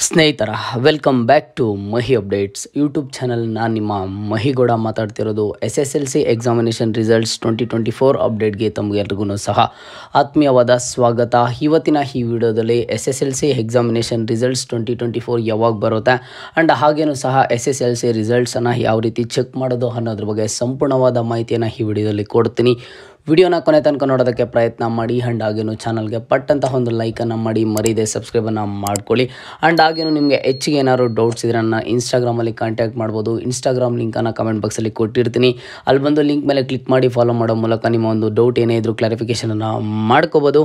ಸ್ನೇಹಿತರ welcome back to Mahi updates YouTube channel. ನಾನು ನಿಮ್ಮ ಮಹಿಗೌಡ ಮಾತಾಡ್ತಿರೋದು. SSLC ಎಕ್ಸಾಮಿನೇಷನ್ ರಿಸಲ್ಟ್ಸ್ 2024 ಅಪ್ಡೇಟ್ಗೆ ತಮಗೆಲ್ರಿಗೂ ಸಹ ಆತ್ಮೀಯವಾದ ಸ್ವಾಗತ. ಇವತ್ತಿನ ಈ ವಿಡಿಯೋದಲ್ಲಿ SSLC ಎಕ್ಸಾಮಿನೇಷನ್ ರಿಸಲ್ಟ್ಸ್ 2024 ಯಾವಾಗ ಬರುತ್ತೆ ಆ್ಯಂಡ್ ಹಾಗೇನೂ ಸಹ SSLC ರಿಸಲ್ಟ್ಸನ್ನು ಯಾವ ರೀತಿ ಚೆಕ್ ಮಾಡೋದು ಅನ್ನೋದ್ರ ಬಗ್ಗೆ ಸಂಪೂರ್ಣವಾದ ಮಾಹಿತಿಯನ್ನು ಈ ವಿಡಿಯೋದಲ್ಲಿ ಕೊಡ್ತೀನಿ. ವಿಡಿಯೋನ ಕೊನೆ ತನಕ ನೋಡೋದಕ್ಕೆ ಪ್ರಯತ್ನ ಮಾಡಿ ಆ್ಯಂಡ್ ಹಾಗೇನು ಚಾನಲ್ಗೆ ಪಟ್ಟಂತ ಒಂದು ಲೈಕನ್ನು ಮಾಡಿ ಮರೀದೆ ಸಬ್ಸ್ಕ್ರೈಬನ್ನು ಮಾಡ್ಕೊಳ್ಳಿ. ಆ್ಯಂಡ್ ಹಾಗೇನು ನಿಮಗೆ ಹೆಚ್ಚಿಗೆ ಏನಾದ್ರು ಡೌಟ್ಸ್ ಇದ್ರೆ ನನ್ನ ಇನ್ಸ್ಟಾಗ್ರಾಮಲ್ಲಿ ಕಾಂಟ್ಯಾಕ್ಟ್ ಮಾಡ್ಬೋದು. ಇನ್ಸ್ಟಾಗ್ರಾಮ್ ಲಿಂಕನ್ನು ಕಮೆಂಟ್ ಬಾಕ್ಸಲ್ಲಿ ಕೊಟ್ಟಿರ್ತೀನಿ. ಅಲ್ಲಿ ಬಂದು ಲಿಂಕ್ ಮೇಲೆ ಕ್ಲಿಕ್ ಮಾಡಿ ಫಾಲೋ ಮಾಡೋ ಮೂಲಕ ನಿಮ್ಮ ಒಂದು ಡೌಟ್ ಏನೇ ಇದ್ರೂ ಕ್ಲಾರಿಫಿಕೇಷನನ್ನು ಮಾಡ್ಕೋಬೋದು.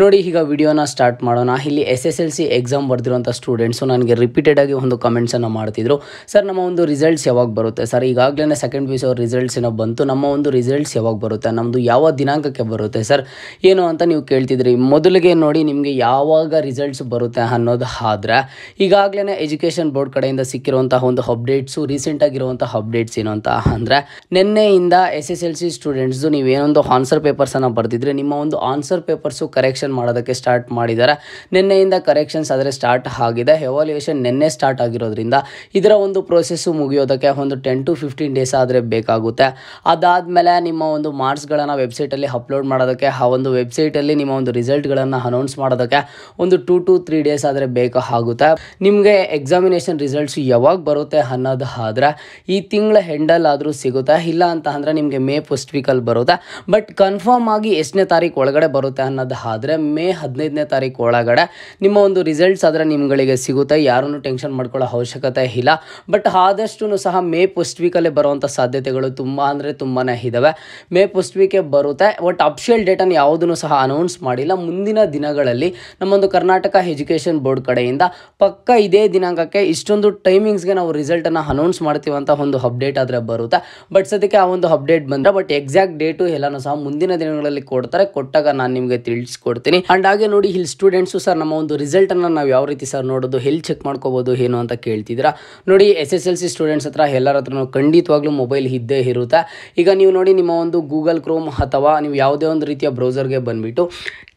ನೋಡಿ, ಈಗ ವಿಡಿಯೋನ ಸ್ಟಾರ್ಟ್ ಮಾಡೋಣ. ಇಲ್ಲಿ SSLC ಎಕ್ಸಾಮ್ ಬರೆದಿರುವಂಥ ಸ್ಟೂಡೆಂಟ್ಸು ನನಗೆ ರಿಪೀಟೆಡಾಗಿ ಒಂದು ಕಮೆಂಟ್ಸನ್ನು ಮಾಡ್ತಿದ್ರು. ಸರ್, ನಮ್ಮ ಒಂದು ರಿಸಲ್ಟ್ಸ್ ಯಾವಾಗ ಬರುತ್ತೆ ಸರ್? ಈಗಾಗಲೇ ಸೆಕೆಂಡ್ ಪಿ ಯು ಸಿ ಅವ್ರ ರಿಸಲ್ಟ್ಸ್ ಏನೋ ಬಂತು, ನಮ್ಮ ಒಂದು ರಿಸಲ್ಟ್ಸ್ ಯಾವಾಗ ಬರುತ್ತೆ, ನಮ್ಮದು ಯಾವ ದಿನಾಂಕಕ್ಕೆ ಬರುತ್ತೆ ಸರ್ ಏನು ಅಂತ ನೀವು ಕೇಳ್ತಿದ್ರಿ. ಮೊದಲಿಗೆ ನೋಡಿ, ನಿಮಗೆ ಯಾವಾಗ ರಿಸಲ್ಟ್ಸ್ ಬರುತ್ತೆ ಅನ್ನೋದು ಆದ್ರೆ ಈಗಾಗಲೇ ಎಜುಕೇಷನ್ ಬೋರ್ಡ್ ಕಡೆಯಿಂದ ಸಿಕ್ಕಿರುವಂತಹ ಒಂದು ಅಪ್ಡೇಟ್ಸು, ರೀಸೆಂಟಾಗಿರುವಂತಹ ಅಪ್ಡೇಟ್ಸ್ ಏನು ಅಂತ ಅಂದರೆ ನಿನ್ನೆಯಿಂದ SSLC ಸ್ಟೂಡೆಂಟ್ಸು ನೀವೇನೊಂದು ಆನ್ಸರ್ ಪೇಪರ್ಸನ್ನು ಬರೆದಿದ್ರೆ ನಿಮ್ಮ ಒಂದು ಆನ್ಸರ್ ಪೇಪರ್ಸು ಕರೆಕ್ಷನ್ ಮಾಡೋದಕ್ಕೆ ಸ್ಟಾರ್ಟ್ ಮಾಡಿದ್ದಾರೆ. ನಿನ್ನೆಯಿಂದ ಕರೆಕ್ಷನ್ಸ್ ಆದರೆ ಸ್ಟಾರ್ಟ್ ಆಗಿದೆ. ಎವಾಲ್ಯೂಯೇಷನ್ ನಿನ್ನೆ ಸ್ಟಾರ್ಟ್ ಆಗಿರೋದ್ರಿಂದ ಇದರ ಒಂದು ಪ್ರೋಸೆಸ್ಸು ಮುಗಿಯೋದಕ್ಕೆ ಒಂದು 10 to 15 ಡೇಸ್ ಆದರೆ ಬೇಕಾಗುತ್ತೆ. ಅದಾದಮೇಲೆ ನಿಮ್ಮ ಒಂದು ಮಾರ್ಕ್ಸ್ಗಳನ್ನು ವೆಬ್ಸೈಟಲ್ಲಿ ಅಪ್ಲೋಡ್ ಮಾಡೋದಕ್ಕೆ, ಆ ಒಂದು ವೆಬ್ಸೈಟಲ್ಲಿ ನಿಮ್ಮ ಒಂದು ರಿಸಲ್ಟ್ಗಳನ್ನು ಅನೌನ್ಸ್ ಮಾಡೋದಕ್ಕೆ ಒಂದು 2 to 3 ಡೇಸ್ ಆದರೆ ಬೇಕಾಗುತ್ತೆ. ನಿಮಗೆ ಎಕ್ಸಾಮಿನೇಷನ್ ರಿಸಲ್ಟ್ಸ್ ಯಾವಾಗ ಬರುತ್ತೆ ಅನ್ನೋದು ಆದರೆ ಈ ತಿಂಗಳ ಎಂಡಲ್ಲಿ ಆದರೂ ಸಿಗುತ್ತೆ, ಇಲ್ಲ ಅಂತ ಅಂದರೆ ನಿಮಗೆ ಮೇ ಫಸ್ಟ್ ವೀಕಲ್ಲಿ ಬರುತ್ತೆ. ಬಟ್ ಕನ್ಫರ್ಮ್ ಆಗಿ ಎಷ್ಟನೇ ತಾರೀಕು ಒಳಗಡೆ ಬರುತ್ತೆ ಅನ್ನೋದು ಆದರೆ ಮೇ 15ನೇ ತಾರೀಕು ಒಳಗಡೆ ನಿಮ್ಮ ಒಂದು ರಿಸಲ್ಟ್ಸ್ ಆದರೆ ನಿಮ್ಗಳಿಗೆ ಸಿಗುತ್ತೆ. ಯಾರೂ ಟೆನ್ಷನ್ ಮಾಡ್ಕೊಳ್ಳೋ ಅವಶ್ಯಕತೆ ಇಲ್ಲ. ಬಟ್ ಆದಷ್ಟು ಸಹ ಮೇ ಫಸ್ಟ್ ವೀಕಲ್ಲೇ ಬರುವಂಥ ಸಾಧ್ಯತೆಗಳು ತುಂಬ ಅಂದರೆ ತುಂಬಾ ಇದ್ದಾವೆ. ಮೇ ಫಸ್ಟ್ ವೀಕೆ ಬರುತ್ತೆ. ಬಟ್ ಅಫಿಷಿಯಲ್ ಡೇಟನ್ನು ಯಾವುದನ್ನು ಸಹ ಅನೌನ್ಸ್ ಮಾಡಿಲ್ಲ. ಮುಂದಿನ ದಿನಗಳಲ್ಲಿ ನಮ್ಮೊಂದು ಕರ್ನಾಟಕ ಎಜುಕೇಷನ್ ಬೋರ್ಡ್ ಕಡೆಯಿಂದ ಪಕ್ಕ ಇದೇ ದಿನಾಂಕಕ್ಕೆ ಇಷ್ಟೊಂದು ಟೈಮಿಂಗ್ಸ್ಗೆ ನಾವು ರಿಸಲ್ಟನ್ನು ಅನೌನ್ಸ್ ಮಾಡ್ತೀವಿ ಅಂತ ಒಂದು ಅಪ್ಡೇಟ್ ಆದರೆ ಬರುತ್ತೆ. ಬಟ್ ಸದ್ಯಕ್ಕೆ ಆ ಒಂದು ಅಪ್ಡೇಟ್ ಬಂದರೆ ಬಟ್ ಎಕ್ಸಾಕ್ಟ್ ಡೇಟು ಎಲ್ಲನೂ ಸಹ ಮುಂದಿನ ದಿನಗಳಲ್ಲಿ ಕೊಡ್ತಾರೆ. ಕೊಟ್ಟಾಗ ನಾನು ನಿಮಗೆ ತಿಳಿಸ್ಕೊಡ್ತೀನಿ. ಆ್ಯಂಡ್ ಹಾಗೆ ನೋಡಿ, ಇಲ್ಲಿ ಸ್ಟೂಡೆಂಟ್ಸು ಸರ್ ನಮ್ಮ ಒಂದು ರಿಸಲ್ಟನ್ನು ನಾವು ಯಾವ ರೀತಿ ಸರ್ ನೋಡೋದು, ಎಲ್ಲಿ ಚೆಕ್ ಮಾಡ್ಕೋಬೋದು ಏನು ಅಂತ ಕೇಳ್ತಿದ್ದೀರಾ. ನೋಡಿ, SSLC ಸ್ಟೂಡೆಂಟ್ಸ್ ಹತ್ರ ಎಲ್ಲರ ಹತ್ರನೂ ಖಂಡಿತವಾಗ್ಲೂ ಮೊಬೈಲ್ ಇದ್ದೇ ಇರುತ್ತೆ. ಈಗ ನೀವು ನೋಡಿ, ನಿಮ್ಮ ಒಂದು ಗೂಗಲ್ ಕ್ರೋಮ್ ಅಥವಾ ನೀವು ಯಾವುದೇ ಒಂದು ರೀತಿಯ ಬ್ರೌಸರ್ಗೆ ಬಂದುಬಿಟ್ಟು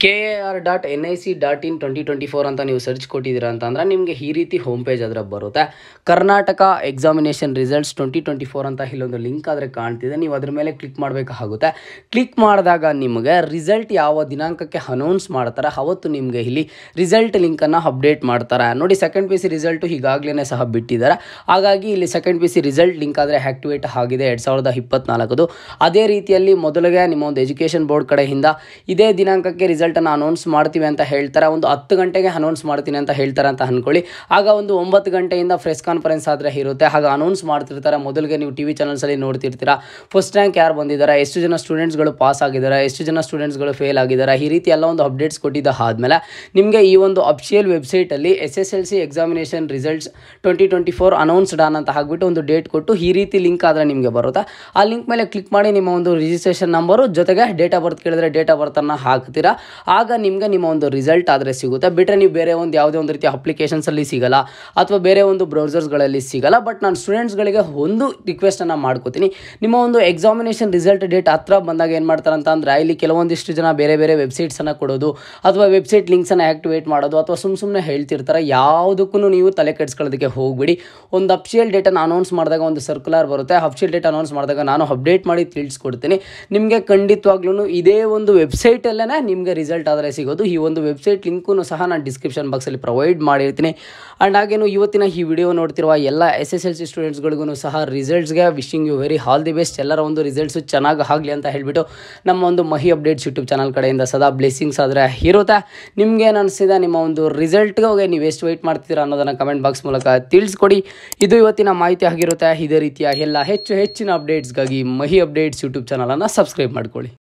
KAR.nic.in 2024 ಅಂತ ನೀವು ಸರ್ಚ್ ಕೊಟ್ಟಿದ್ದೀರಾ ಅಂತಂದರೆ ನಿಮಗೆ ಈ ರೀತಿ ಹೋಮ್ ಪೇಜ್ ಆದರೆ ಬರುತ್ತೆ. ಕರ್ನಾಟಕ ಎಕ್ಸಾಮಿನೇಷನ್ ರಿಸಲ್ಟ್ಸ್ 2024 ಅಂತ ಇಲ್ಲೊಂದು ಲಿಂಕ್ ಆದರೆ ಕಾಣ್ತಿದೆ. ನೀವು ಅದ್ರ ಮೇಲೆ ಕ್ಲಿಕ್ ಮಾಡಬೇಕಾಗುತ್ತೆ. ಕ್ಲಿಕ್ ಮಾಡಿದಾಗ ನಿಮಗೆ ರಿಸಲ್ಟ್ ಯಾವ ದಿನಾಂಕಕ್ಕೆ ಅನೌನ್ಸ್ ಮಾಡ್ತಾರೆ ಅವತ್ತು ನಿಮಗೆ ಇಲ್ಲಿ ರಿಸಲ್ಟ್ ಲಿಂಕನ್ನು ಅಪ್ಡೇಟ್ ಮಾಡ್ತಾರೆ. ನೋಡಿ, ಸೆಕೆಂಡ್ ಪಿ ಸಿ ರಿಸಲ್ಟು ಈಗಾಗಲೇ ಸಹ ಬಿಟ್ಟಿದ್ದಾರೆ. ಹಾಗಾಗಿ ಇಲ್ಲಿ second P C result link ಆದರೆ ಆ್ಯಕ್ಟಿವೇಟ್ ಆಗಿದೆ 2024. ಅದೇ ರೀತಿಯಲ್ಲಿ ಮೊದಲಿಗೆ ನಿಮ್ಮ ಒಂದು ಎಜುಕೇಷನ್ ಬೋರ್ಡ್ ಕಡೆಯಿಂದ ಇದೇ ದಿನಾಂಕಕ್ಕೆ ರಿಸಲ್ಟನ್ನು ಅನೌನ್ಸ್ ಮಾಡ್ತೀವಿ ಅಂತ ಹೇಳ್ತಾರೆ. ಒಂದು 10 ಗಂಟೆಗೆ ಅನೌನ್ಸ್ ಮಾಡ್ತೀನಿ ಅಂತ ಹೇಳ್ತಾರೆ ಅಂತ ಅಂದ್ಕೊಳ್ಳಿ. ಆಗ ಒಂದು 9 ಗಂಟೆಯಿಂದ ಪ್ರೆಸ್ ಕಾನ್ಫರೆನ್ಸ್ ಆದರೆ ಇರುತ್ತೆ. ಆಗ ಅನೌನ್ಸ್ ಮಾಡ್ತಿರ್ತಾರೆ. ಮೊದಲಿಗೆ ನೀವು TV ಚಾನಲ್ಸಲ್ಲಿ ನೋಡ್ತಿರ್ತೀರಾ, ಫಸ್ಟ್ ರ್ಯಾಂಕ್ ಯಾರು ಬಂದಿದ್ದಾರೆ, ಎಷ್ಟು ಜನ ಸ್ಟೂಡೆಂಟ್ಸ್ಗಳು ಪಾಸ್ ಆಗಿದ್ದಾರೆ, ಎಷ್ಟು ಜನ ಸ್ಟೂಡೆಂಟ್ಸ್ಗಳು ಫೇಲ್ ಆಗಿದ್ದಾರೆ, ಈ ರೀತಿ ಎಲ್ಲ ಒಂದು ಅಪ್ಡೇಟ್ಸ್ ಕೊಟ್ಟಿದ್ದ ಆದಮೇಲೆ ನಿಮಗೆ ಈ ಒಂದು ಅಫಿಷಿಯಲ್ ವೆಬ್ಸೈಟಲ್ಲಿ SSLC ಎಕ್ಸಾಮಿನೇಷನ್ ರಿಸಲ್ಟ್ಸ್ 2024 ಅನೌನ್ಸ್ಡ್ ಅಂತ ಹಾಕ್ಬಿಟ್ಟು ಒಂದು ಡೇಟ್ ಕೊಟ್ಟು ಈ ರೀತಿ ಲಿಂಕ್ ಆದರೆ ನಿಮಗೆ ಬರುತ್ತೆ. ಆ ಲಿಂಕ್ ಮೇಲೆ ಕ್ಲಿಕ್ ಮಾಡಿ ನಿಮ್ಮ ಒಂದು ರಿಜಿಸ್ಟ್ರೇಷನ್ ನಂಬರು ಜೊತೆಗೆ ಡೇಟ್ ಆಫ್ ಬರ್ತ್ ಕೇಳಿದ್ರೆ ಡೇಟ್ ಆಫ್ ಬರ್ತನ್ನು ಹಾಕ್ತೀರಾ. ಆಗ ನಿಮಗೆ ನಿಮ್ಮ ಒಂದು ರಿಸಲ್ಟ್ ಆದರೆ ಸಿಗುತ್ತೆ. ಬಿಟ್ಟರೆ ನೀವು ಬೇರೆ ಒಂದು ಯಾವುದೇ ಒಂದು ರೀತಿಯ ಅಪ್ಲಿಕೇಶನ್ಸಲ್ಲಿ ಸಿಗಲ್ಲ ಅಥವಾ ಬೇರೆ ಒಂದು ಬ್ರೌಸರ್ಸ್ಗಳಲ್ಲಿ ಸಿಗಲ್ಲ. ಬಟ್ ನಾನು ಸ್ಟೂಡೆಂಟ್ಸ್ಗಳಿಗೆ ಒಂದು ರಿಕ್ವೆಸ್ಟನ್ನು ಮಾಡ್ಕೋತೀನಿ. ನಿಮ್ಮ ಒಂದು ಎಕ್ಸಾಮಿನೇಷನ್ ರಿಸಲ್ಟ್ ಡೇಟ್ ಹತ್ರ ಬಂದಾಗ ಏನು ಮಾಡ್ತಾರೆ ಅಂತ ಅಂದರೆ ಇಲ್ಲಿ ಕೆಲವೊಂದಿಷ್ಟು ಜನ ಬೇರೆ ಬೇರೆ ವೆಬ್ಸೈಟ್ಸನ್ನು ಕೊಡೋದು ಅಥವಾ ವೆಬ್ಸೈಟ್ ಲಿಂಕ್ಸನ್ನು ಆ್ಯಕ್ಟಿವೇಟ್ ಮಾಡೋದು ಅಥವಾ ಸುಮ್ಮನೆ ಹೇಳ್ತಿರ್ತಾರೆ. ಯಾವುದಕ್ಕೂ ನೀವು ತಲೆ ಕೆಡಿಸ್ಕೊಳ್ಳೋದಕ್ಕೆ ಹೋಗ್ಬಿಡಿ. ಒಂದು ಅಫಿಷಿಯಲ್ ಡೇಟನ್ನು ಅನೌನ್ಸ್ ಮಾಡಿದಾಗ ಒಂದು ಸರ್ಕ್ಯುಲರ್ ಬರುತ್ತೆ. ಅಫಿಷಿಯಲ್ ಡೇಟ್ ಅನೌನ್ಸ್ ಮಾಡಿದಾಗ ನಾನು ಅಪ್ಡೇಟ್ ಮಾಡಿ ತಿಳಿಸ್ಕೊಡ್ತೀನಿ. ನಿಮಗೆ ಖಂಡಿತವಾಗ್ಲೂ ಇದೇ ಒಂದು ವೆಬ್ಸೈಟಲ್ಲೇ ನಿಮಗೆ ರಿಸಲ್ಟ್ ಆದರೆ ಸಿಗೋದು. ಈ ಒಂದು ವೆಬ್ಸೈಟ್ ಲಿಂಕೂ ಸಹ ನಾನು ಡಿಸ್ಕ್ರಿಪ್ಷನ್ ಬಾಕ್ಸಲ್ಲಿ ಪ್ರೊವೈಡ್ ಮಾಡಿರ್ತೀನಿ. ಆ್ಯಂಡ್ ಹಾಗೇನು ಇವತ್ತಿನ ಈ ವಿಡಿಯೋ ನೋಡ್ತಿರುವ ಎಲ್ಲ SSLC ಸ್ಟೂಡೆಂಟ್ಸ್ಗಳಿಗೂ ಸಹ ರಿಸಲ್ಟ್ಸ್ಗೆ wishing you very all the best. ಎಲ್ಲರ ಒಂದು ರಿಸಲ್ಟ್ಸು ಚೆನ್ನಾಗಿ ಆಗಲಿ ಅಂತ ಹೇಳಿಬಿಟ್ಟು ನಮ್ಮ ಒಂದು ಮಹಿ ಅಪ್ಡೇಟ್ಸ್ ಯೂಟ್ಯೂಬ್ ಚಾನಲ್ ಕಡೆಯಿಂದ ಸದಾ ಬ್ಲೆಸ್ಸಿಂಗ್ಸ್ ಆದರೆ ಇರುತ್ತೆ. ನಿಮಗೆ ಏನು ಅನಿಸಿದೆ, ನಿಮ್ಮ ಒಂದು ರಿಸಲ್ಟ್ಗೆ ನೀವು ಎಷ್ಟು ವೆಯ್ಟ್ ಮಾಡ್ತೀರಾ ಅನ್ನೋದನ್ನು ಕಮೆಂಟ್ ಬಾಕ್ಸ್ ಮೂಲಕ ತಿಳಿಸ್ಕೊಡಿ. ಇದು ಇವತ್ತಿನ ಮಾಹಿತಿ ಆಗಿರುತ್ತೆ. ಇದೇ ರೀತಿಯ ಎಲ್ಲ ಹೆಚ್ಚಿನ ಅಪ್ಡೇಟ್ಸ್ಗಾಗಿ ಮಹಿ ಅಪ್ಡೇಟ್ಸ್ ಯೂಟ್ಯೂಬ್ ಚಾನಲನ್ನು ಸಬ್ಸ್ಕ್ರೈಬ್ ಮಾಡ್ಕೊಳ್ಳಿ.